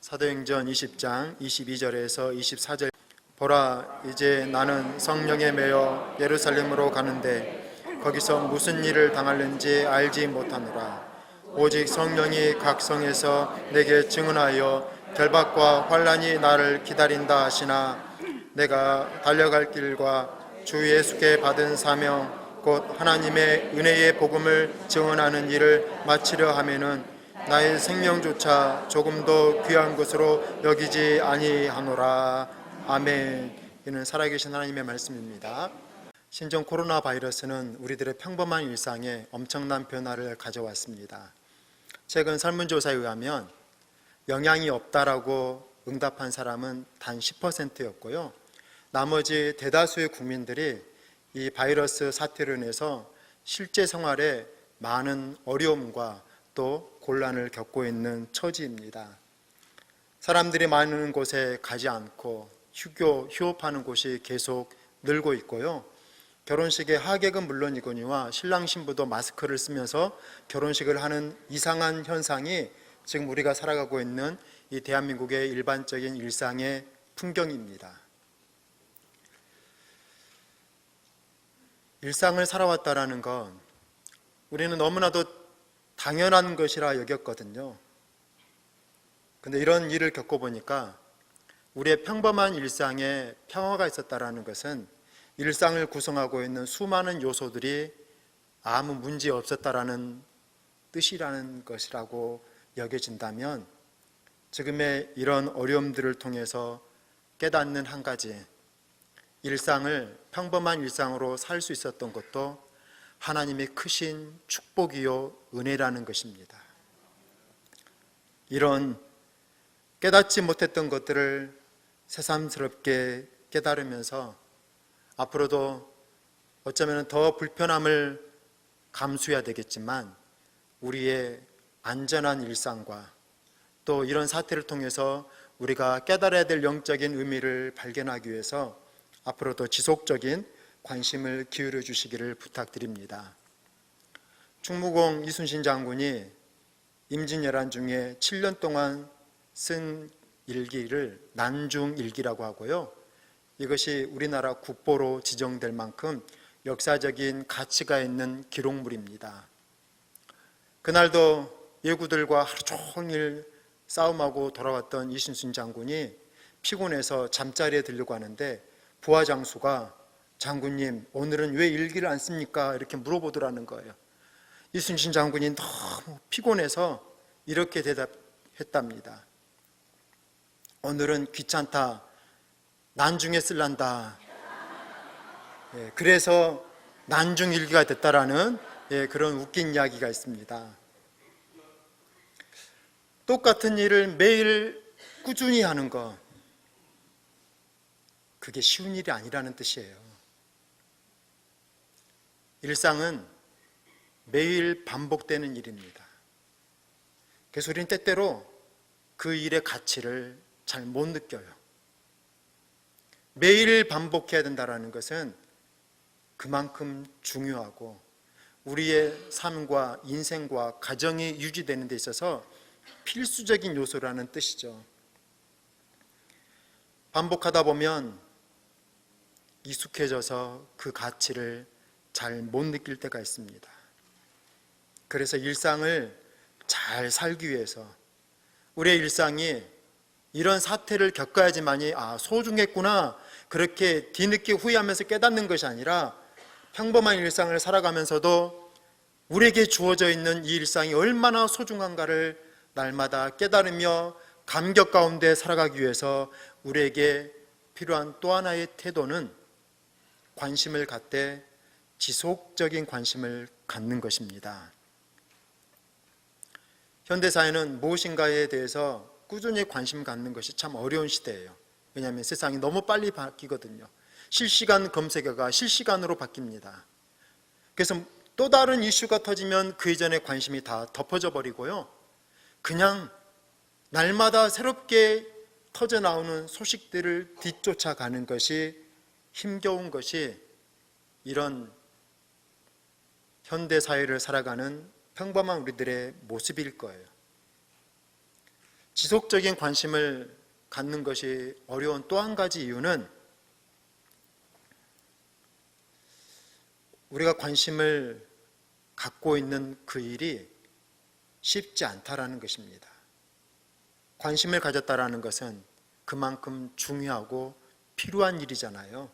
사도행전 20장 22절에서 24절. 보라, 이제 나는 성령에 매여 예루살렘으로 가는데 거기서 무슨 일을 당할는지 알지 못하노라. 오직 성령이 각 성에서 내게 증언하여 결박과 환난이 나를 기다린다 하시나, 내가 달려갈 길과 주 예수께 받은 사명 곧 하나님의 은혜의 복음을 증언하는 일을 마치려 하면은 나의 생명조차 조금도 귀한 것으로 여기지 아니하노라. 아멘. 이는 살아계신 하나님의 말씀입니다. 신종 코로나 바이러스는 우리들의 평범한 일상에 엄청난 변화를 가져왔습니다. 최근 설문조사에 의하면 영향이 없다라고 응답한 사람은 단 10%였고요. 나머지 대다수의 국민들이 이 바이러스 사태로 인해서 실제 생활에 많은 어려움과 또 곤란을 겪고 있는 처지입니다. 사람들이 많은 곳에 가지 않고 휴업하는 곳이 계속 늘고 있고요. 결혼식의 하객은 물론이거니와 신랑 신부도 마스크를 쓰면서 결혼식을 하는 이상한 현상이 지금 우리가 살아가고 있는 이 대한민국의 일반적인 일상의 풍경입니다. 일상을 살아왔다라는 건 우리는 너무나도 당연한 것이라 여겼거든요. 근데 이런 일을 겪어보니까 우리의 평범한 일상에 평화가 있었다라는 것은 일상을 구성하고 있는 수많은 요소들이 아무 문제 없었다라는 뜻이라는 것이라고 여겨진다면, 지금의 이런 어려움들을 통해서 깨닫는 한 가지, 일상을 평범한 일상으로 살 수 있었던 것도 하나님의 크신 축복이요 은혜라는 것입니다. 이런 깨닫지 못했던 것들을 새삼스럽게 깨달으면서 앞으로도 어쩌면 더 불편함을 감수해야 되겠지만, 우리의 안전한 일상과 또 이런 사태를 통해서 우리가 깨달아야 될 영적인 의미를 발견하기 위해서 앞으로도 지속적인 관심을 기울여 주시기를 부탁드립니다. 충무공 이순신 장군이 임진왜란 중에 7년 동안 쓴 일기를 난중일기라고 하고요. 이것이 우리나라 국보로 지정될 만큼 역사적인 가치가 있는 기록물입니다. 그날도 예구들과 하루 종일 싸움하고 돌아왔던 이순신 장군이 피곤해서 잠자리에 들려고 하는데 부하장수가 장군님, 오늘은 왜 일기를 안 씁니까? 이렇게 물어보더라는 거예요. 이순신 장군이 너무 피곤해서 이렇게 대답했답니다. 오늘은 귀찮다. 난중에 쓸란다. 그래서 난중일기가 됐다라는 그런 웃긴 이야기가 있습니다. 똑같은 일을 매일 꾸준히 하는 것, 그게 쉬운 일이 아니라는 뜻이에요. 일상은 매일 반복되는 일입니다. 그래서 우리는 때때로 그 일의 가치를 잘 못 느껴요. 매일 반복해야 된다는 것은 그만큼 중요하고 우리의 삶과 인생과 가정이 유지되는 데 있어서 필수적인 요소라는 뜻이죠. 반복하다 보면 익숙해져서 그 가치를 잘 못 느낄 때가 있습니다. 그래서 일상을 잘 살기 위해서 우리의 일상이 이런 사태를 겪어야지만이 소중했구나, 그렇게 뒤늦게 후회하면서 깨닫는 것이 아니라 평범한 일상을 살아가면서도 우리에게 주어져 있는 이 일상이 얼마나 소중한가를 날마다 깨달으며 감격 가운데 살아가기 위해서 우리에게 필요한 또 하나의 태도는 관심을 갖되 지속적인 관심을 갖는 것입니다. 현대사회는 무엇인가에 대해서 꾸준히 관심 갖는 것이 참 어려운 시대예요. 왜냐하면 세상이 너무 빨리 바뀌거든요. 실시간 검색어가 실시간으로 바뀝니다. 그래서 또 다른 이슈가 터지면 그 이전의 관심이 다 덮어져 버리고요. 그냥 날마다 새롭게 터져 나오는 소식들을 뒤쫓아가는 것이 힘겨운 것이 이런 현대 사회를 살아가는 평범한 우리들의 모습일 거예요. 지속적인 관심을 갖는 것이 어려운 또 한 가지 이유는 우리가 관심을 갖고 있는 그 일이 쉽지 않다라는 것입니다. 관심을 가졌다라는 것은 그만큼 중요하고 필요한 일이잖아요.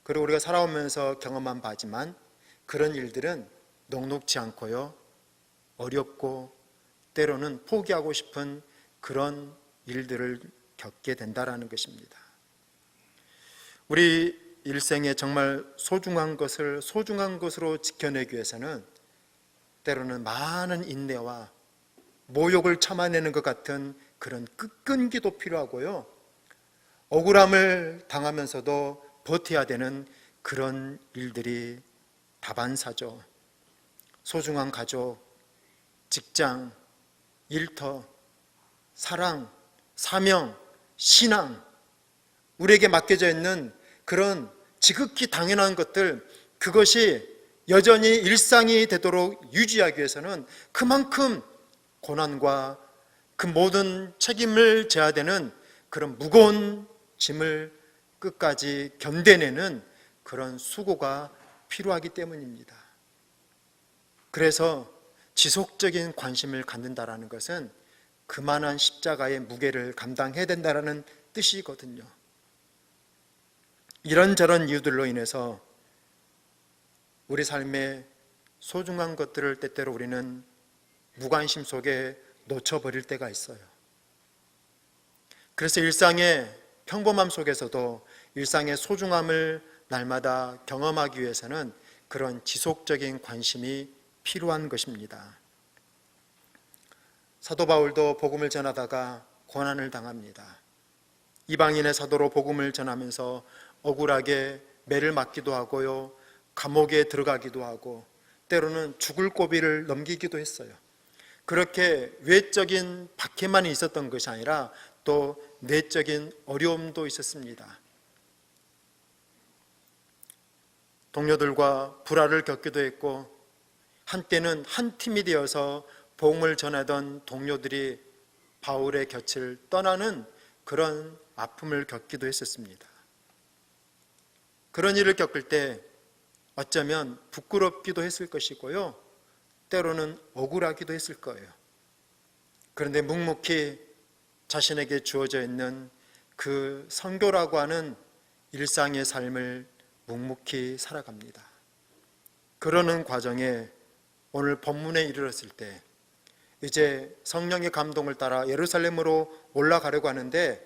그리고 우리가 살아오면서 경험한 바지만 그런 일들은 녹록지 않고요, 어렵고 때로는 포기하고 싶은 그런 일들을 겪게 된다라는 것입니다. 우리 일생에 정말 소중한 것을 소중한 것으로 지켜내기 위해서는 때로는 많은 인내와 모욕을 참아내는 것 같은 그런 끈기도 필요하고요, 억울함을 당하면서도 버텨야 되는 그런 일들이 다반사죠. 소중한 가족, 직장, 일터, 사랑, 사명, 신앙, 우리에게 맡겨져 있는 그런 지극히 당연한 것들, 그것이 여전히 일상이 되도록 유지하기 위해서는 그만큼 고난과 그 모든 책임을 져야 되는 그런 무거운 짐을 끝까지 견뎌내는 그런 수고가 필요하기 때문입니다. 그래서 지속적인 관심을 갖는다라는 것은 그만한 십자가의 무게를 감당해야 된다라는 뜻이거든요. 이런저런 이유들로 인해서 우리 삶의 소중한 것들을 때때로 우리는 무관심 속에 놓쳐버릴 때가 있어요. 그래서 일상의 평범함 속에서도 일상의 소중함을 날마다 경험하기 위해서는 그런 지속적인 관심이 필요한 것입니다. 사도 바울도 복음을 전하다가 고난을 당합니다. 이방인의 사도로 복음을 전하면서 억울하게 매를 맞기도 하고요, 감옥에 들어가기도 하고 때로는 죽을 고비를 넘기기도 했어요. 그렇게 외적인 박해만 있었던 것이 아니라 또 내적인 어려움도 있었습니다. 동료들과 불화를 겪기도 했고, 한때는 한 팀이 되어서 복음을 전하던 동료들이 바울의 곁을 떠나는 그런 아픔을 겪기도 했었습니다. 그런 일을 겪을 때 어쩌면 부끄럽기도 했을 것이고요, 때로는 억울하기도 했을 거예요. 그런데 묵묵히 자신에게 주어져 있는 그 선교라고 하는 일상의 삶을 묵묵히 살아갑니다. 그러는 과정에 오늘 본문에 이르렀을 때 이제 성령의 감동을 따라 예루살렘으로 올라가려고 하는데,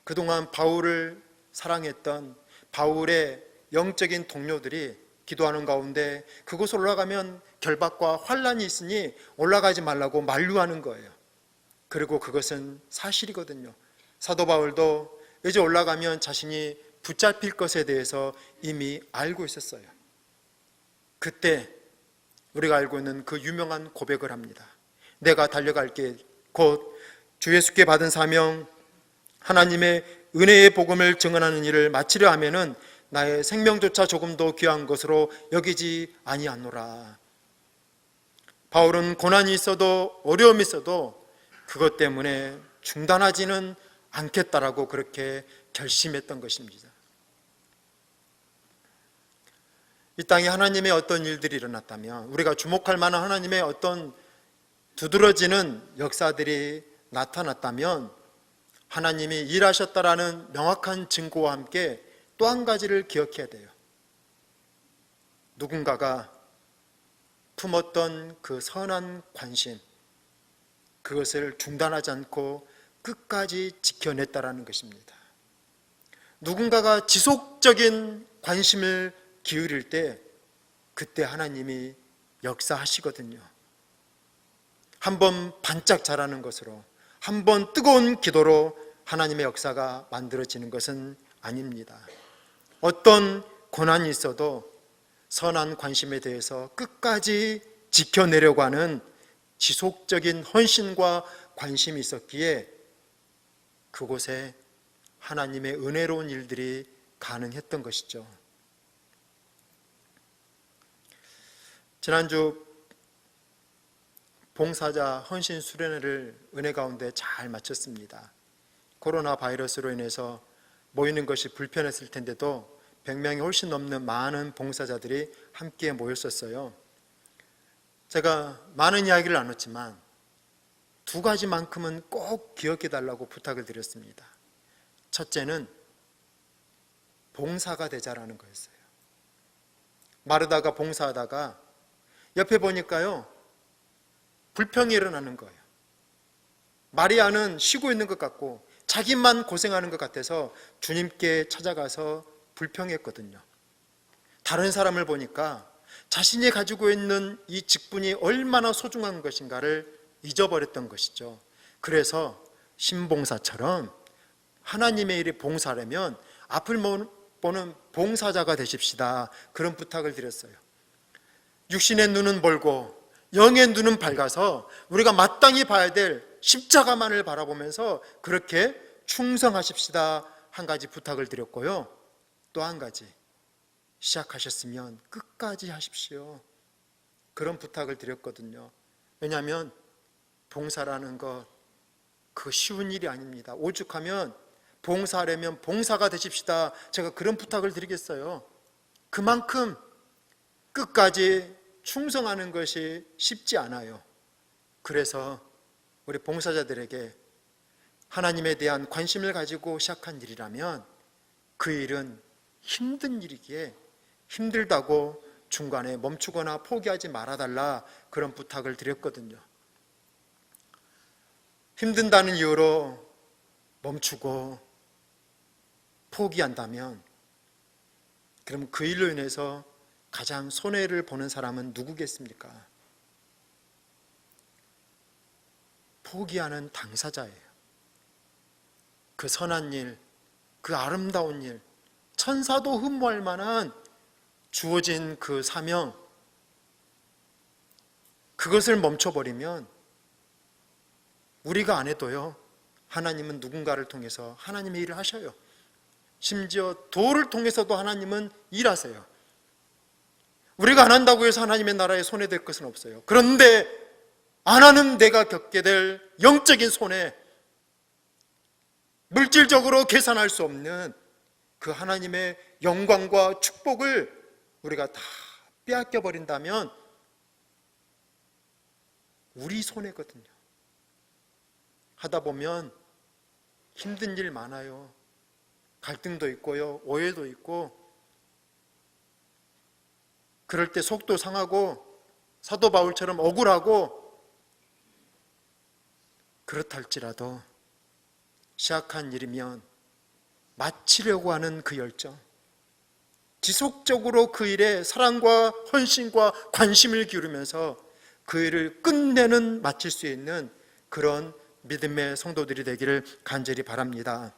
그동안 바울을 사랑했던 바울의 영적인 동료들이 기도하는 가운데 그곳으로 올라가면 결박과 환난이 있으니 올라가지 말라고 만류하는 거예요. 그리고 그것은 사실이거든요. 사도 바울도 이제 올라가면 자신이 붙잡힐 것에 대해서 이미 알고 있었어요. 그때 우리가 알고 있는 그 유명한 고백을 합니다. 내가 달려갈 길, 곧 주 예수께 받은 사명, 하나님의 은혜의 복음을 증언하는 일을 마치려 하면은 나의 생명조차 조금도 귀한 것으로 여기지 아니하노라. 바울은 고난이 있어도 어려움이 있어도 그것 때문에 중단하지는 않겠다라고 그렇게 결심했던 것입니다. 이 땅에 하나님의 어떤 일들이 일어났다면, 우리가 주목할 만한 하나님의 어떤 두드러지는 역사들이 나타났다면, 하나님이 일하셨다라는 명확한 증거와 함께 또 한 가지를 기억해야 돼요. 누군가가 품었던 그 선한 관심, 그것을 중단하지 않고 끝까지 지켜냈다라는 것입니다. 누군가가 지속적인 관심을 기울일 때 그때 하나님이 역사하시거든요. 한번 반짝 자라는 것으로, 한번 뜨거운 기도로 하나님의 역사가 만들어지는 것은 아닙니다. 어떤 고난이 있어도 선한 관심에 대해서 끝까지 지켜내려고 하는 지속적인 헌신과 관심이 있었기에 그곳에 하나님의 은혜로운 일들이 가능했던 것이죠. 지난주 봉사자 헌신 수련회를 은혜 가운데 잘 마쳤습니다. 코로나 바이러스로 인해서 모이는 것이 불편했을 텐데도 100명이 훨씬 넘는 많은 봉사자들이 함께 모였었어요. 제가 많은 이야기를 나눴지만 두 가지만큼은 꼭 기억해 달라고 부탁을 드렸습니다. 첫째는 봉사가 되자라는 거였어요. 마르다가 봉사하다가 옆에 보니까요, 불평이 일어나는 거예요. 마리아는 쉬고 있는 것 같고 자기만 고생하는 것 같아서 주님께 찾아가서 불평했거든요. 다른 사람을 보니까 자신이 가지고 있는 이 직분이 얼마나 소중한 것인가를 잊어버렸던 것이죠. 그래서 신봉사처럼 하나님의 일에 봉사하려면 앞을 보는 봉사자가 되십시다, 그런 부탁을 드렸어요. 육신의 눈은 멀고 영의 눈은 밝아서 우리가 마땅히 봐야 될 십자가만을 바라보면서 그렇게 충성하십시다, 한 가지 부탁을 드렸고요. 또 한 가지, 시작하셨으면 끝까지 하십시오, 그런 부탁을 드렸거든요. 왜냐하면 봉사라는 것, 그 쉬운 일이 아닙니다. 오죽하면 봉사하려면 봉사가 되십시다, 제가 그런 부탁을 드리겠어요. 그만큼 끝까지 충성하는 것이 쉽지 않아요. 그래서 우리 봉사자들에게 하나님에 대한 관심을 가지고 시작한 일이라면 그 일은 힘든 일이기에 힘들다고 중간에 멈추거나 포기하지 말아달라, 그런 부탁을 드렸거든요. 힘든다는 이유로 멈추고 포기한다면 그럼 그 일로 인해서 가장 손해를 보는 사람은 누구겠습니까? 포기하는 당사자예요. 그 선한 일, 그 아름다운 일, 천사도 흠모할 만한 주어진 그 사명, 그것을 멈춰버리면 우리가 안 해도요, 하나님은 누군가를 통해서 하나님의 일을 하셔요. 심지어 돌을 통해서도 하나님은 일하세요. 우리가 안 한다고 해서 하나님의 나라에 손해될 것은 없어요. 그런데 안 하는 내가 겪게 될 영적인 손해, 물질적으로 계산할 수 없는 그 하나님의 영광과 축복을 우리가 다 빼앗겨 버린다면 우리 손해거든요. 하다 보면 힘든 일 많아요. 갈등도 있고요, 오해도 있고, 그럴 때 속도 상하고 사도 바울처럼 억울하고, 그렇다 할지라도 시작한 일이면 마치려고 하는 그 열정, 지속적으로 그 일에 사랑과 헌신과 관심을 기울이면서 그 일을 끝내는, 마칠 수 있는 그런 믿음의 성도들이 되기를 간절히 바랍니다.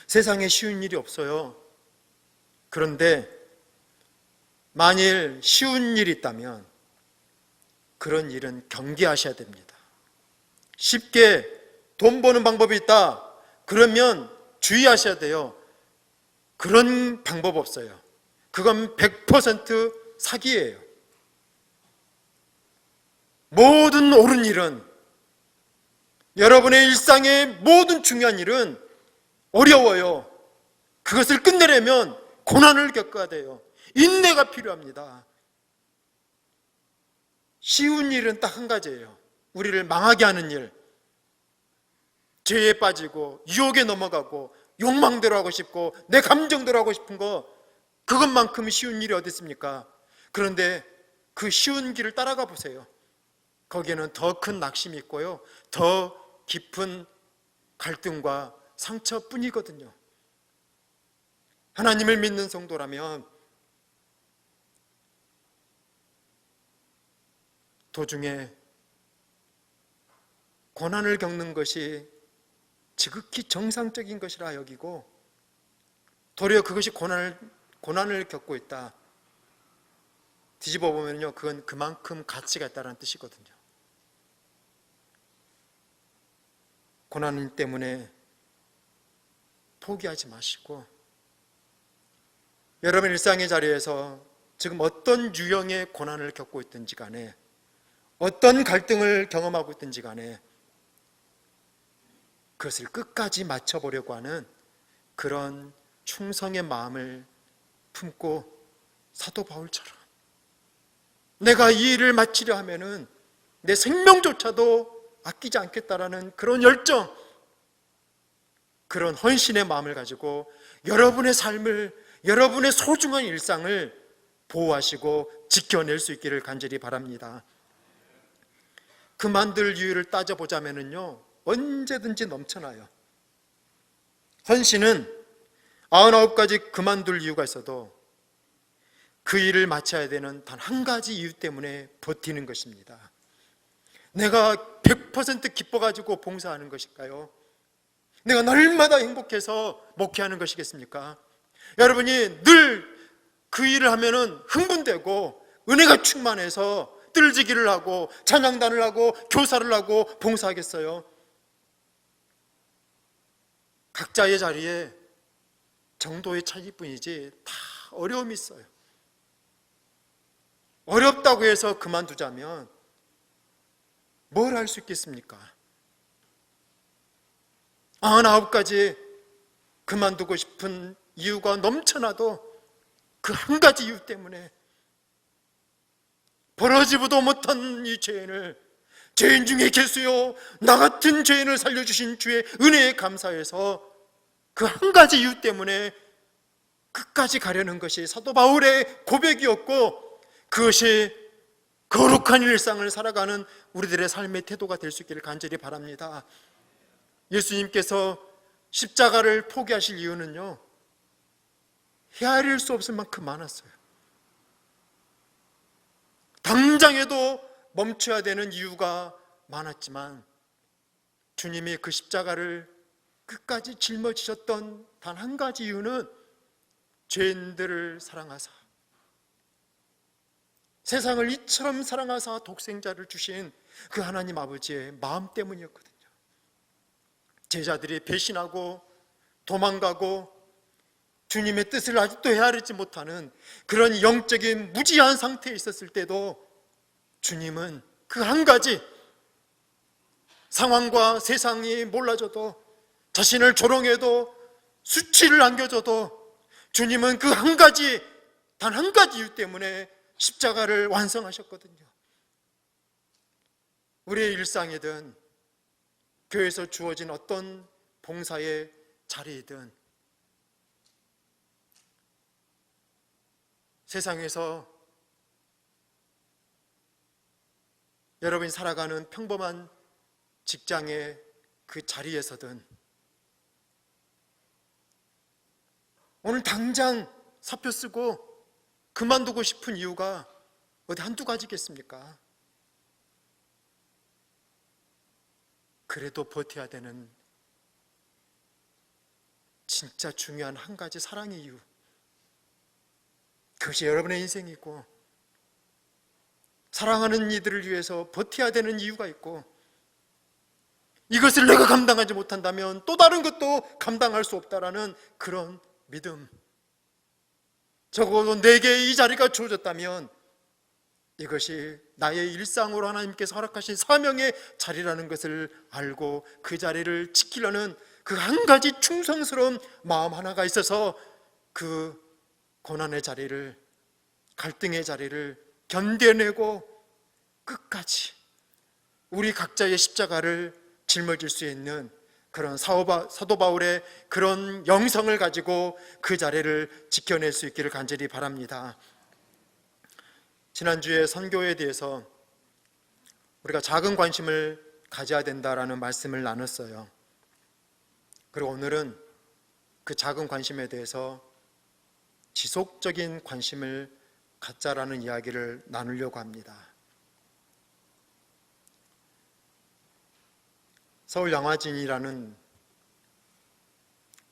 세상에 쉬운 일이 없어요. 그런데 만일 쉬운 일이 있다면 그런 일은 경계하셔야 됩니다. 쉽게 돈 버는 방법이 있다, 그러면 주의하셔야 돼요. 그런 방법 없어요. 그건 100% 사기예요. 모든 옳은 일은, 여러분의 일상의 모든 중요한 일은 어려워요. 그것을 끝내려면 고난을 겪어야 돼요. 인내가 필요합니다. 쉬운 일은 딱 한 가지예요. 우리를 망하게 하는 일, 죄에 빠지고 유혹에 넘어가고 욕망대로 하고 싶고 내 감정대로 하고 싶은 거, 그것만큼 쉬운 일이 어디 있습니까? 그런데 그 쉬운 길을 따라가 보세요. 거기에는 더 큰 낙심이 있고요, 더 깊은 갈등과 상처뿐이거든요. 하나님을 믿는 성도라면 도중에 고난을 겪는 것이 지극히 정상적인 것이라 여기고, 도리어 그것이 고난을 겪고 있다, 뒤집어 보면요, 그건 그만큼 가치가 있다는 뜻이거든요. 고난 때문에 포기하지 마시고, 여러분 일상의 자리에서 지금 어떤 유형의 고난을 겪고 있든지 간에 어떤 갈등을 경험하고 있든지 간에 그것을 끝까지 맞춰보려고 하는 그런 충성의 마음을 품고 사도 바울처럼 내가 이 일을 마치려 하면은 내 생명조차도 아끼지 않겠다라는 그런 열정, 그런 헌신의 마음을 가지고 여러분의 삶을, 여러분의 소중한 일상을 보호하시고 지켜낼 수 있기를 간절히 바랍니다. 그만둘 이유를 따져보자면요, 언제든지 넘쳐나요. 헌신은 99가지 그만둘 이유가 있어도 그 일을 마쳐야 되는 단 한 가지 이유 때문에 버티는 것입니다. 내가 100% 기뻐가지고 봉사하는 것일까요? 내가 날마다 행복해서 목회하는 것이겠습니까? 여러분이 늘 그 일을 하면은 흥분되고 은혜가 충만해서 뜰지기를 하고 찬양단을 하고 교사를 하고 봉사하겠어요? 각자의 자리에 정도의 차이뿐이지 다 어려움이 있어요. 어렵다고 해서 그만두자면 뭘 할 수 있겠습니까? 99가지 그만두고 싶은 이유가 넘쳐나도 그 한 가지 이유 때문에 벌어지지도 못한 이 죄인을 죄인 중에 계수요 나 같은 죄인을 살려주신 주의 은혜에 감사해서 그 한 가지 이유 때문에 끝까지 가려는 것이 사도 바울의 고백이었고, 그것이 거룩한 일상을 살아가는 우리들의 삶의 태도가 될 수 있기를 간절히 바랍니다. 예수님께서 십자가를 포기하실 이유는요, 헤아릴 수 없을 만큼 많았어요. 당장에도 멈춰야 되는 이유가 많았지만 주님이 그 십자가를 끝까지 짊어지셨던 단 한 가지 이유는 죄인들을 사랑하사 세상을 이처럼 사랑하사 독생자를 주신 그 하나님 아버지의 마음 때문이었거든요. 제자들이 배신하고 도망가고 주님의 뜻을 아직도 헤아리지 못하는 그런 영적인 무지한 상태에 있었을 때도 주님은 그 한 가지, 상황과 세상이 몰라져도 자신을 조롱해도 수치를 안겨줘도 주님은 그 한 가지, 단 한 가지 이유 때문에 십자가를 완성하셨거든요. 우리의 일상이든 교회에서 주어진 어떤 봉사의 자리이든 세상에서 여러분이 살아가는 평범한 직장의 그 자리에서든 오늘 당장 사표 쓰고 그만두고 싶은 이유가 어디 한두 가지겠습니까? 그래도 버텨야 되는 진짜 중요한 한 가지 사랑의 이유, 그것이 여러분의 인생이고, 사랑하는 이들을 위해서 버텨야 되는 이유가 있고, 이것을 내가 감당하지 못한다면 또 다른 것도 감당할 수 없다라는 그런 믿음, 적어도 내게 이 자리가 주어졌다면 이것이 나의 일상으로 하나님께서 허락하신 사명의 자리라는 것을 알고 그 자리를 지키려는 그 한 가지 충성스러운 마음 하나가 있어서 그 고난의 자리를, 갈등의 자리를 견뎌내고 끝까지 우리 각자의 십자가를 짊어질 수 있는 그런 사도 바울의 그런 영성을 가지고 그 자리를 지켜낼 수 있기를 간절히 바랍니다. 지난주에 선교에 대해서 우리가 작은 관심을 가져야 된다라는 말씀을 나눴어요. 그리고 오늘은 그 작은 관심에 대해서 지속적인 관심을 갖자라는 이야기를 나누려고 합니다. 서울 양화진이라는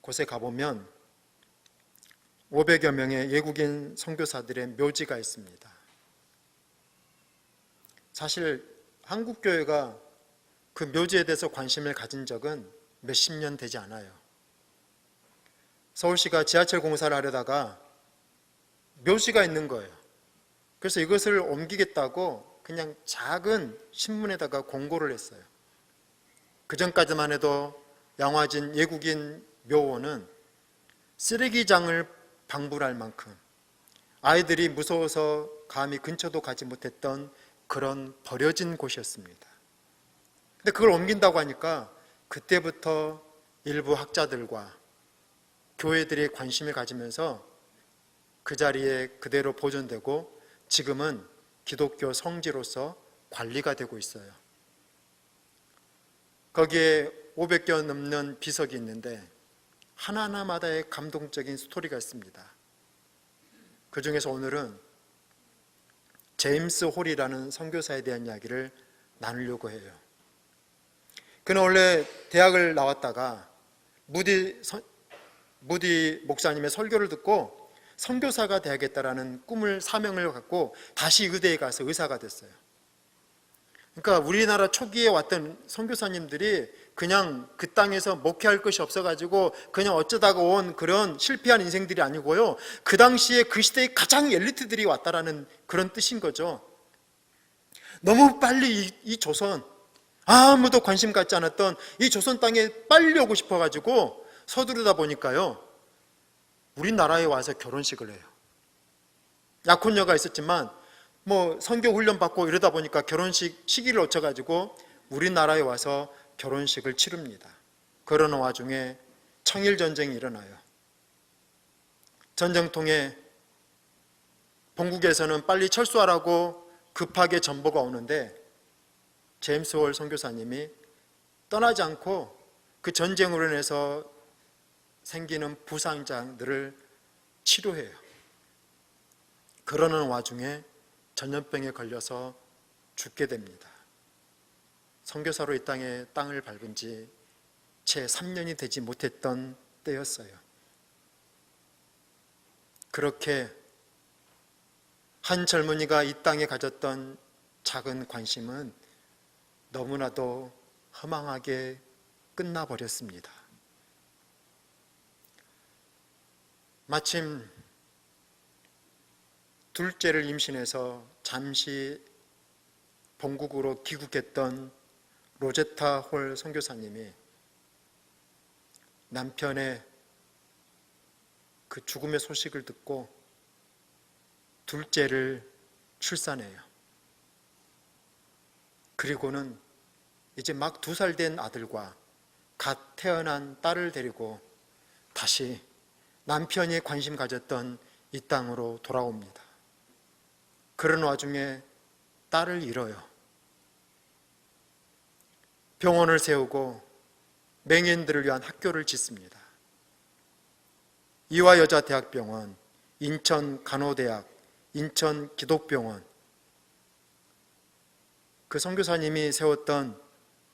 곳에 가보면 500여 명의 외국인 선교사들의 묘지가 있습니다. 사실 한국 교회가 그 묘지에 대해서 관심을 가진 적은 몇십 년 되지 않아요. 서울시가 지하철 공사를 하려다가 묘지가 있는 거예요. 그래서 이것을 옮기겠다고 그냥 작은 신문에다가 공고를 했어요. 그 전까지만 해도 양화진 예국인 묘원은 쓰레기장을 방불할 만큼 아이들이 무서워서 감히 근처도 가지 못했던 그런 버려진 곳이었습니다. 근데 그걸 옮긴다고 하니까 그때부터 일부 학자들과 교회들이 관심을 가지면서 그 자리에 그대로 보존되고 지금은 기독교 성지로서 관리가 되고 있어요. 거기에 500개 넘는 비석이 있는데 하나하나마다의 감동적인 스토리가 있습니다. 그 중에서 오늘은 제임스 홀이라는 선교사에 대한 이야기를 나누려고 해요. 그는 원래 대학을 나왔다가 무디 목사님의 설교를 듣고 선교사가 되야겠다라는 꿈을, 사명을 갖고 다시 의대에 가서 의사가 됐어요. 그러니까 우리나라 초기에 왔던 선교사님들이 그냥 그 땅에서 목회할 것이 없어가지고 그냥 어쩌다가 온 그런 실패한 인생들이 아니고요, 그 당시에 그 시대의 가장 엘리트들이 왔다라는 그런 뜻인 거죠. 너무 빨리 이 조선, 아무도 관심 갖지 않았던 이 조선 땅에 빨리 오고 싶어가지고 서두르다 보니까요, 우리나라에 와서 결혼식을 해요. 약혼녀가 있었지만 선교 훈련 받고 이러다 보니까 결혼식 시기를 놓쳐가지고 우리나라에 와서 결혼식을 치릅니다. 그러는 와중에 청일전쟁이 일어나요. 전쟁통에 본국에서는 빨리 철수하라고 급하게 전보가 오는데 제임스 홀 선교사님이 떠나지 않고 그 전쟁으로 인해서 생기는 부상자들을 치료해요. 그러는 와중에 전염병에 걸려서 죽게 됩니다. 선교사로 이 땅을 밟은 지 채 3년이 되지 못했던 때였어요. 그렇게 한 젊은이가 이 땅에 가졌던 작은 관심은 너무나도 허망하게 끝나버렸습니다. 마침 둘째를 임신해서 잠시 본국으로 귀국했던 로제타 홀 선교사님이 남편의 그 죽음의 소식을 듣고 둘째를 출산해요. 그리고는 이제 막 2살 된 아들과 갓 태어난 딸을 데리고 다시 남편이 관심 가졌던 이 땅으로 돌아옵니다. 그런 와중에 딸을 잃어요. 병원을 세우고 맹인들을 위한 학교를 짓습니다. 이화여자대학병원, 인천간호대학, 인천기독병원, 그 선교사님이 세웠던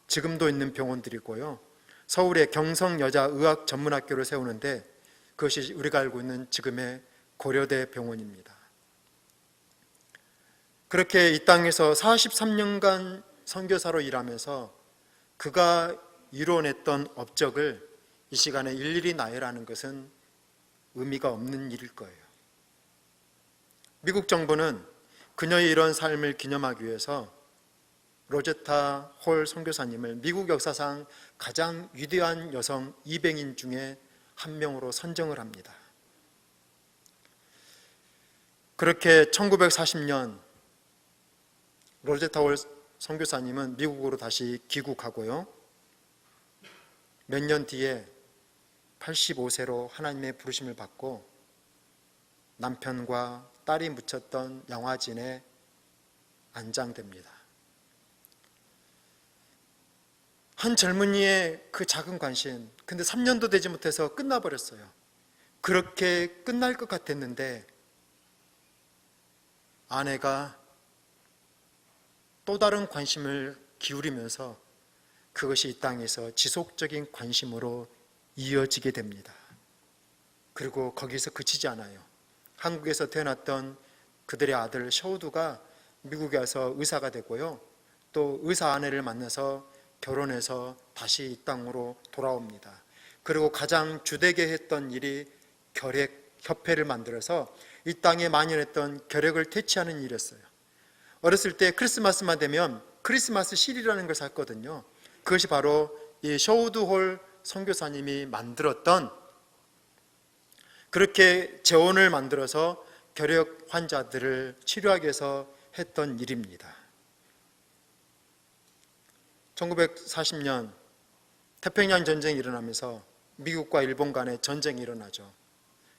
지금도 있는 병원들이고요, 서울의 경성여자의학전문학교를 세우는데 그것이 우리가 알고 있는 지금의 고려대 병원입니다. 그렇게 이 땅에서 43년간 선교사로 일하면서 그가 이뤄냈던 업적을 이 시간에 일일이 나열하는 것은 의미가 없는 일일 거예요. 미국 정부는 그녀의 이런 삶을 기념하기 위해서 로제타 홀 선교사님을 미국 역사상 가장 위대한 여성 200인 중에 한 명으로 선정을 합니다. 그렇게 1940년 로제타 홀 선교사님은 미국으로 다시 귀국하고요, 몇 년 뒤에 85세로 하나님의 부르심을 받고 남편과 딸이 묻혔던 양화진에 안장됩니다. 한 젊은이의 그 작은 관심, 근데 3년도 되지 못해서 끝나버렸어요. 그렇게 끝날 것 같았는데 아내가 또 다른 관심을 기울이면서 그것이 이 땅에서 지속적인 관심으로 이어지게 됩니다. 그리고 거기서 그치지 않아요. 한국에서 태어났던 그들의 아들 셔우드가 미국에 와서 의사가 되고요, 또 의사 아내를 만나서 결혼해서 다시 이 땅으로 돌아옵니다. 그리고 가장 주되게 했던 일이 결핵협회를 만들어서 이 땅에 만연했던 결핵을 퇴치하는 일이었어요. 어렸을 때 크리스마스만 되면 크리스마스 실이라는 걸 샀거든요. 그것이 바로 이 셔우드홀 선교사님이 만들었던, 그렇게 재원을 만들어서 결핵 환자들을 치료하기 위해서 했던 일입니다. 1940년 태평양 전쟁이 일어나면서 미국과 일본 간에 전쟁이 일어나죠.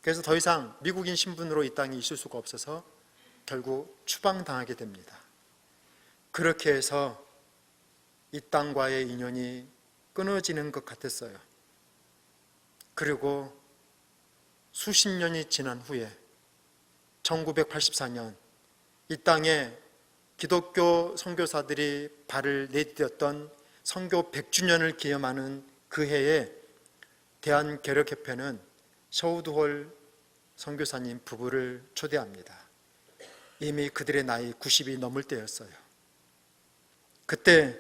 그래서 더 이상 미국인 신분으로 이 땅에 있을 수가 없어서 결국 추방당하게 됩니다. 그렇게 해서 이 땅과의 인연이 끊어지는 것 같았어요. 그리고 수십 년이 지난 후에 1984년 이 땅에 기독교 선교사들이 발을 내디뎠던 선교 100주년을 기념하는 그 해에 대한결핵협회는 셔우드홀 선교사님 부부를 초대합니다. 이미 그들의 나이 90이 넘을 때였어요. 그때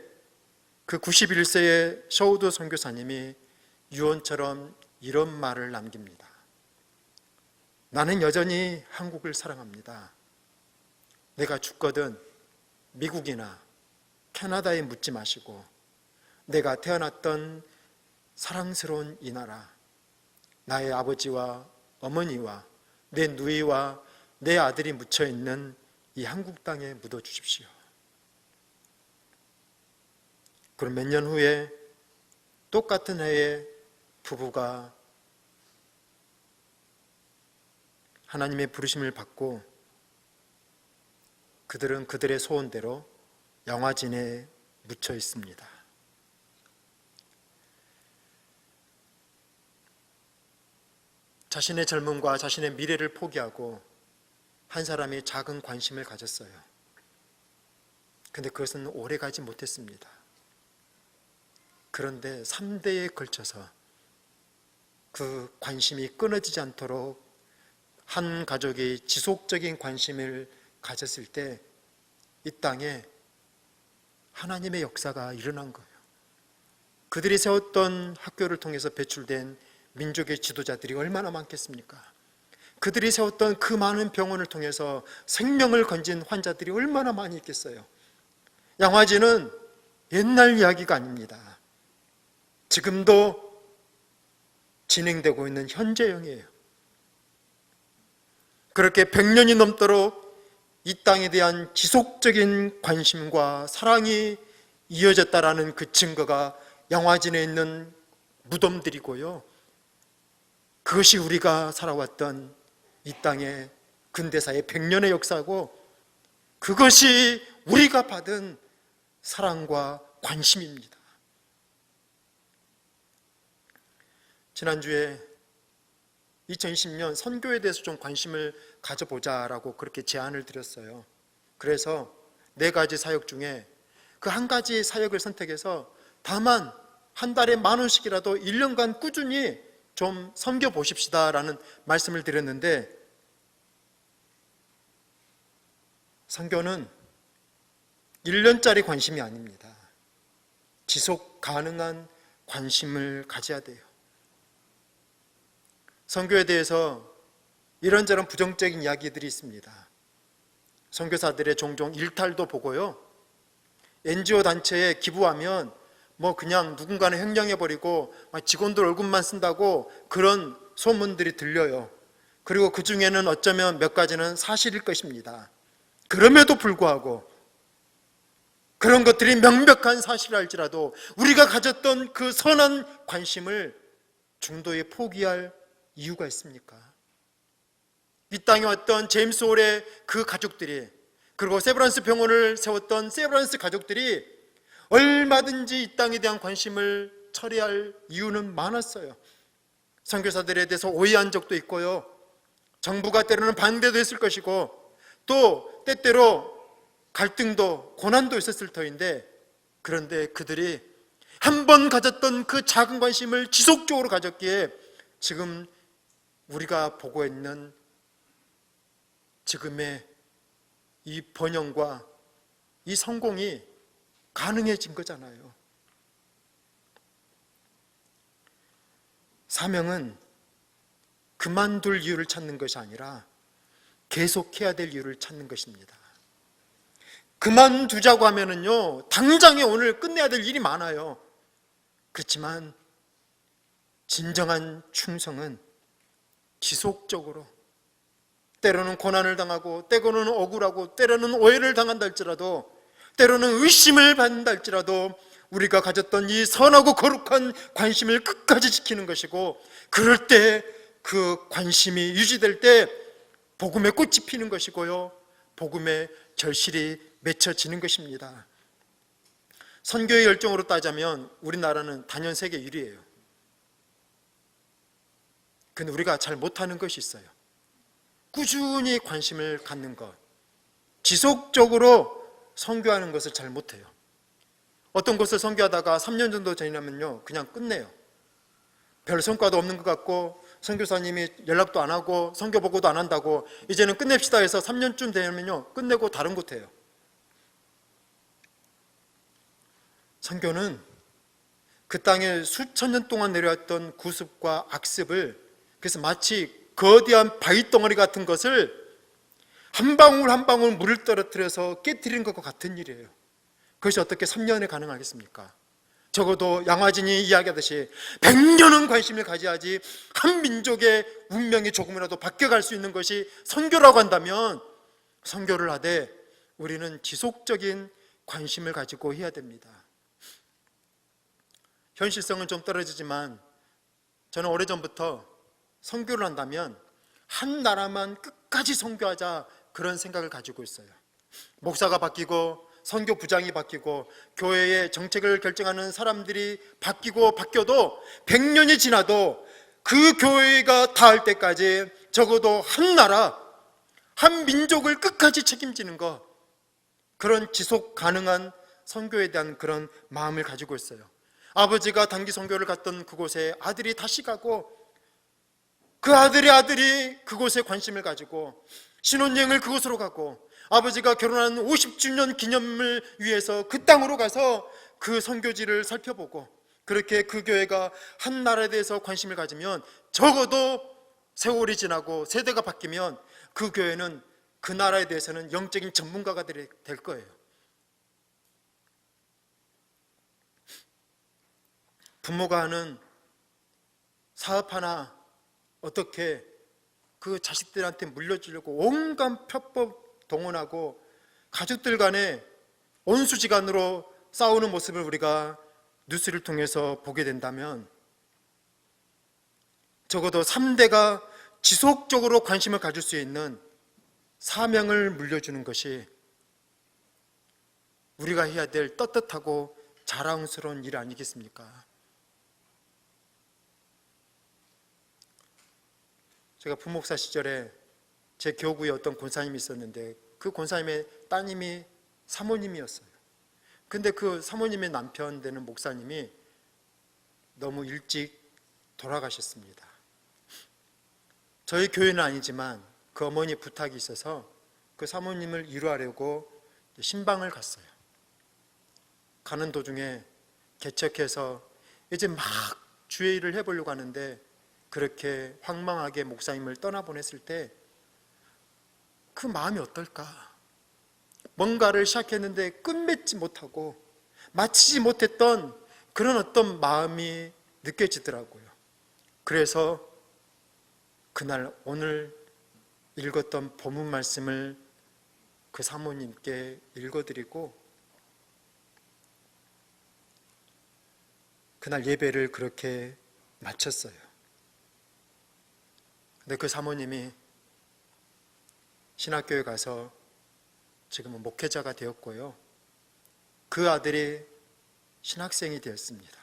그 91세의 셔우드 선교사님이 유언처럼 이런 말을 남깁니다. 나는 여전히 한국을 사랑합니다. 내가 죽거든 미국이나 캐나다에 묻지 마시고 내가 태어났던 사랑스러운 이 나라, 나의 아버지와 어머니와 내 누이와 내 아들이 묻혀있는 이 한국 땅에 묻어주십시오. 그럼 몇 년 후에 똑같은 해에 부부가 하나님의 부르심을 받고 그들은 그들의 소원대로 영화진에 묻혀 있습니다. 자신의 젊음과 자신의 미래를 포기하고 한 사람이 작은 관심을 가졌어요. 근데 그것은 오래가지 못했습니다. 그런데 3대에 걸쳐서 그 관심이 끊어지지 않도록 한 가족이 지속적인 관심을 가졌을 때 이 땅에 하나님의 역사가 일어난 거예요. 그들이 세웠던 학교를 통해서 배출된 민족의 지도자들이 얼마나 많겠습니까? 그들이 세웠던 그 많은 병원을 통해서 생명을 건진 환자들이 얼마나 많이 있겠어요? 양화진은 옛날 이야기가 아닙니다. 지금도 진행되고 있는 현재형이에요. 그렇게 100년이 넘도록 이 땅에 대한 지속적인 관심과 사랑이 이어졌다라는 그 증거가 양화진에 있는 무덤들이고요. 그것이 우리가 살아왔던 이 땅의 근대사의 100년의 역사고, 그것이 우리가 받은 사랑과 관심입니다. 지난주에 2020년 선교에 대해서 좀 관심을 가져보자라고 그렇게 제안을 드렸어요. 그래서 4가지 사역 중에 그 한 가지 사역을 선택해서 다만 한 달에 10,000원씩이라도 1년간 꾸준히 좀 섬겨 보십시다라는 말씀을 드렸는데, 선교는 1년짜리 관심이 아닙니다. 지속 가능한 관심을 가져야 돼요. 선교에 대해서 이런저런 부정적인 이야기들이 있습니다. 선교사들의 종종 일탈도 보고요, NGO 단체에 기부하면 뭐 그냥 누군가는 횡령해버리고 직원들 월급만 쓴다고 그런 소문들이 들려요. 그리고 그 중에는 어쩌면 몇 가지는 사실일 것입니다. 그럼에도 불구하고 그런 것들이 명백한 사실일지라도 우리가 가졌던 그 선한 관심을 중도에 포기할 이유가 있습니까? 이 땅에 왔던 제임스 홀의 그 가족들이, 그리고 세브란스 병원을 세웠던 세브란스 가족들이 얼마든지 이 땅에 대한 관심을 처리할 이유는 많았어요. 선교사들에 대해서 오해한 적도 있고요, 정부가 때로는 반대도 했을 것이고, 또 때때로 갈등도 고난도 있었을 터인데, 그런데 그들이 한 번 가졌던 그 작은 관심을 지속적으로 가졌기에 지금 우리가 보고 있는 지금의 이 번영과 이 성공이 가능해진 거잖아요. 사명은 그만둘 이유를 찾는 것이 아니라 계속해야 될 이유를 찾는 것입니다. 그만두자고 하면은요, 당장에 오늘 끝내야 될 일이 많아요. 그렇지만 진정한 충성은 지속적으로, 때로는 고난을 당하고, 때로는 억울하고, 때로는 오해를 당한다 할지라도, 때로는 의심을 받는다 할지라도 우리가 가졌던 이 선하고 거룩한 관심을 끝까지 지키는 것이고, 그럴 때 그 관심이 유지될 때 복음의 꽃이 피는 것이고요, 복음의 절실히 맺혀지는 것입니다. 선교의 열정으로 따자면 우리나라는 단연 세계 1위예요. 근데 우리가 잘 못하는 것이 있어요. 꾸준히 관심을 갖는 것, 지속적으로 선교하는 것을 잘 못해요. 어떤 것을 선교하다가 3년 정도 지나면요, 그냥 끝내요. 별 성과도 없는 것 같고, 선교사님이 연락도 안 하고 선교 보고도 안 한다고 이제는 끝냅시다 해서 3년쯤 되면요, 끝내고 다른 곳 해요. 선교는 그 땅에 수천 년 동안 내려왔던 구습과 악습을, 그래서 마치 거대한 바위덩어리 같은 것을 한 방울 한 방울 물을 떨어뜨려서 깨뜨리는 것과 같은 일이에요. 그것이 어떻게 3년에 가능하겠습니까? 적어도 양화진이 이야기하듯이 100년은 관심을 가져야지 한 민족의 운명이 조금이라도 바뀌어갈 수 있는 것이 선교라고 한다면, 선교를 하되 우리는 지속적인 관심을 가지고 해야 됩니다. 현실성은 좀 떨어지지만 저는 오래전부터 선교를 한다면 한 나라만 끝까지 선교하자, 그런 생각을 가지고 있어요. 목사가 바뀌고 선교 부장이 바뀌고 교회의 정책을 결정하는 사람들이 바뀌어도 100년이 지나도 그 교회가 닿을 때까지 적어도 한 나라, 한 민족을 끝까지 책임지는 것, 그런 지속 가능한 선교에 대한 그런 마음을 가지고 있어요. 아버지가 단기 선교를 갔던 그곳에 아들이 다시 가고, 그 아들의 아들이 그곳에 관심을 가지고 신혼여행을 그곳으로 가고, 아버지가 결혼한 50주년 기념을 위해서 그 땅으로 가서 그 선교지를 살펴보고, 그렇게 그 교회가 한 나라에 대해서 관심을 가지면 적어도 세월이 지나고 세대가 바뀌면 그 교회는, 그 나라에 대해서는 영적인 전문가가 될 거예요. 부모가 하는 사업 하나 어떻게 그 자식들한테 물려주려고 온갖 편법 동원하고 가족들 간에 온수지간으로 싸우는 모습을 우리가 뉴스를 통해서 보게 된다면, 적어도 3대가 지속적으로 관심을 가질 수 있는 사명을 물려주는 것이 우리가 해야 될 떳떳하고 자랑스러운 일 아니겠습니까? 제가 부목사 시절에 제 교구에 어떤 권사님이 있었는데, 그 권사님의 따님이 사모님이었어요. 근데 그 사모님의 남편 되는 목사님이 너무 일찍 돌아가셨습니다. 저희 교회는 아니지만 그 어머니 부탁이 있어서 그 사모님을 위로하려고 신방을 갔어요. 가는 도중에 개척해서 이제 막 주의를 해보려고 하는데, 그렇게 황망하게 목사님을 떠나보냈을 때 그 마음이 어떨까? 뭔가를 시작했는데 끝맺지 못하고 마치지 못했던 그런 어떤 마음이 느껴지더라고요. 그래서 그날 오늘 읽었던 본문 말씀을 그 사모님께 읽어드리고, 그날 예배를 그렇게 마쳤어요. 근데 그 사모님이 신학교에 가서 지금은 목회자가 되었고요, 그 아들이 신학생이 되었습니다.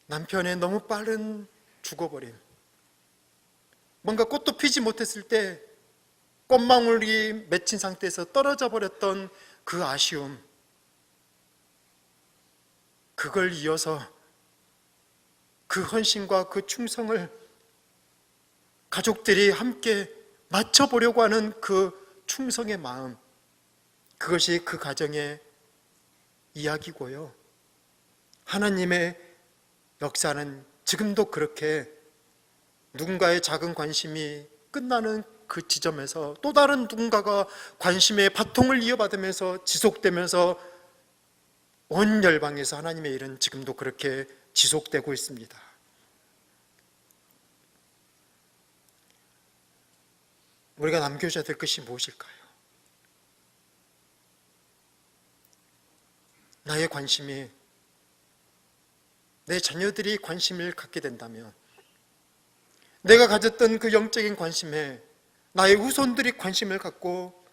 남편의 너무 빠른 죽어버림, 뭔가 꽃도 피지 못했을 때 꽃망울이 맺힌 상태에서 떨어져 버렸던 그 아쉬움, 그걸 이어서 그 헌신과 그 충성을 가족들이 함께 맞춰보려고 하는 그 충성의 마음, 그것이 그 가정의 이야기고요, 하나님의 역사는 지금도 그렇게 누군가의 작은 관심이 끝나는 그 지점에서 또 다른 누군가가 관심의 바통을 이어받으면서 지속되면서 온 열방에서 하나님의 일은 지금도 그렇게 지속되고 있습니다. 우리가 남겨줘야 될 것이 무엇일까요? 나의 관심이, 내 자녀들이 관심을 갖게 된다면, 내가 가졌던 그 영적인 관심에 나의 후손들이 관심을 갖고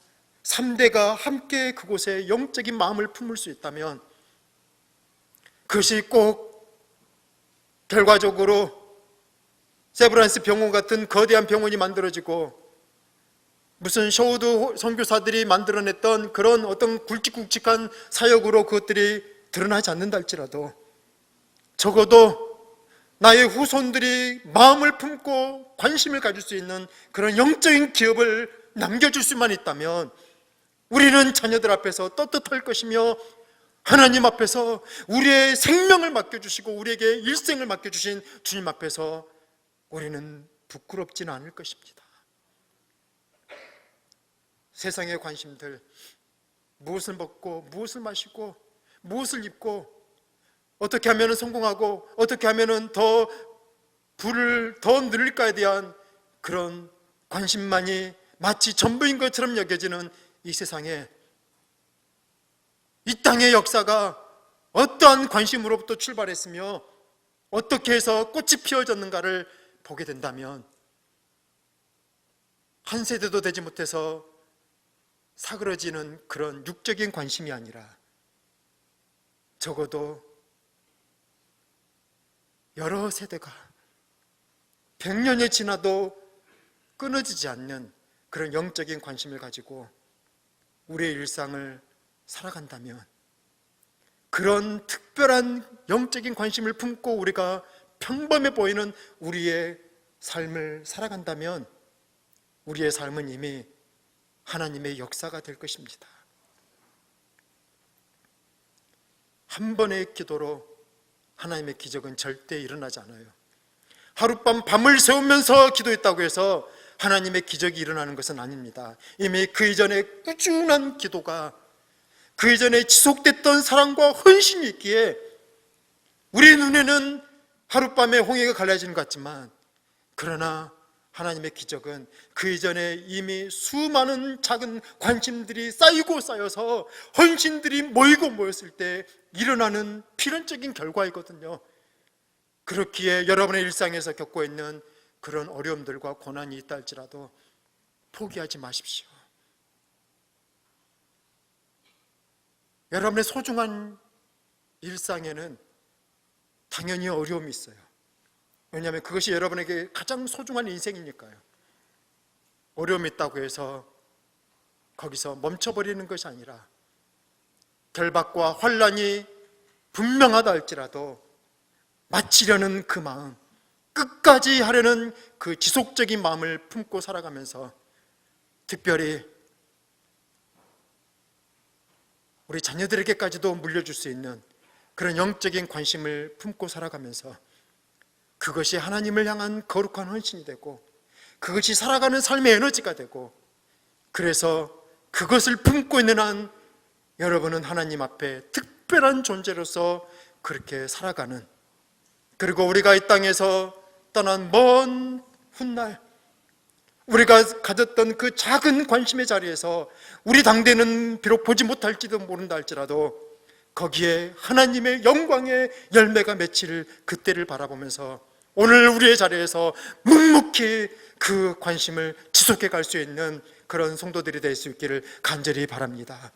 3대가 함께 그곳에 영적인 마음을 품을 수 있다면, 그것이 꼭 결과적으로 세브란스 병원 같은 거대한 병원이 만들어지고 무슨 셔우드 선교사들이 만들어냈던 그런 어떤 굵직굵직한 사역으로 그것들이 드러나지 않는다 할지라도 적어도 나의 후손들이 마음을 품고 관심을 가질 수 있는 그런 영적인 기업을 남겨줄 수만 있다면 우리는 자녀들 앞에서 떳떳할 것이며 하나님 앞에서 우리의 생명을 맡겨주시고 우리에게 일생을 맡겨주신 주님 앞에서 우리는 부끄럽지는 않을 것입니다. 세상의 관심들, 무엇을 먹고 무엇을 마시고 무엇을 입고 어떻게 하면 성공하고 어떻게 하면 더 부를 더 늘릴까에 대한 그런 관심만이 마치 전부인 것처럼 여겨지는 이 세상에 이 땅의 역사가 어떠한 관심으로부터 출발했으며 어떻게 해서 꽃이 피어졌는가를 보게 된다면 한 세대도 되지 못해서 사그러지는 그런 육적인 관심이 아니라 적어도 여러 세대가 100년이 지나도 끊어지지 않는 그런 영적인 관심을 가지고 우리의 일상을 살아간다면, 그런 특별한 영적인 관심을 품고 우리가 평범해 보이는 우리의 삶을 살아간다면 우리의 삶은 이미 하나님의 역사가 될 것입니다. 한 번의 기도로 하나님의 기적은 절대 일어나지 않아요. 하룻밤 밤을 새우면서 기도했다고 해서 하나님의 기적이 일어나는 것은 아닙니다. 이미 그 이전에 꾸준한 기도가, 그 이전에 지속됐던 사랑과 헌신이 있기에 우리 눈에는 하룻밤에 홍해가 갈라지는 것 같지만, 그러나 하나님의 기적은 그 이전에 이미 수많은 작은 관심들이 쌓이고 쌓여서 헌신들이 모이고 모였을 때 일어나는 필연적인 결과이거든요. 그렇기에 여러분의 일상에서 겪고 있는 그런 어려움들과 고난이 있다 할지라도 포기하지 마십시오. 여러분의 소중한 일상에는 당연히 어려움이 있어요. 왜냐하면 그것이 여러분에게 가장 소중한 인생이니까요. 어려움이 있다고 해서 거기서 멈춰버리는 것이 아니라 결박과 환난이 분명하다 할지라도 마치려는 그 마음, 끝까지 하려는 그 지속적인 마음을 품고 살아가면서, 특별히 우리 자녀들에게까지도 물려줄 수 있는 그런 영적인 관심을 품고 살아가면서 그것이 하나님을 향한 거룩한 헌신이 되고 그것이 살아가는 삶의 에너지가 되고, 그래서 그것을 품고 있는 한 여러분은 하나님 앞에 특별한 존재로서 그렇게 살아가는, 그리고 우리가 이 땅에서 떠난 먼 훗날 우리가 가졌던 그 작은 관심의 자리에서 우리 당대는 비록 보지 못할지도 모른다 할지라도 거기에 하나님의 영광의 열매가 맺힐 그때를 바라보면서 오늘 우리의 자리에서 묵묵히 그 관심을 지속해 갈 수 있는 그런 성도들이 될 수 있기를 간절히 바랍니다.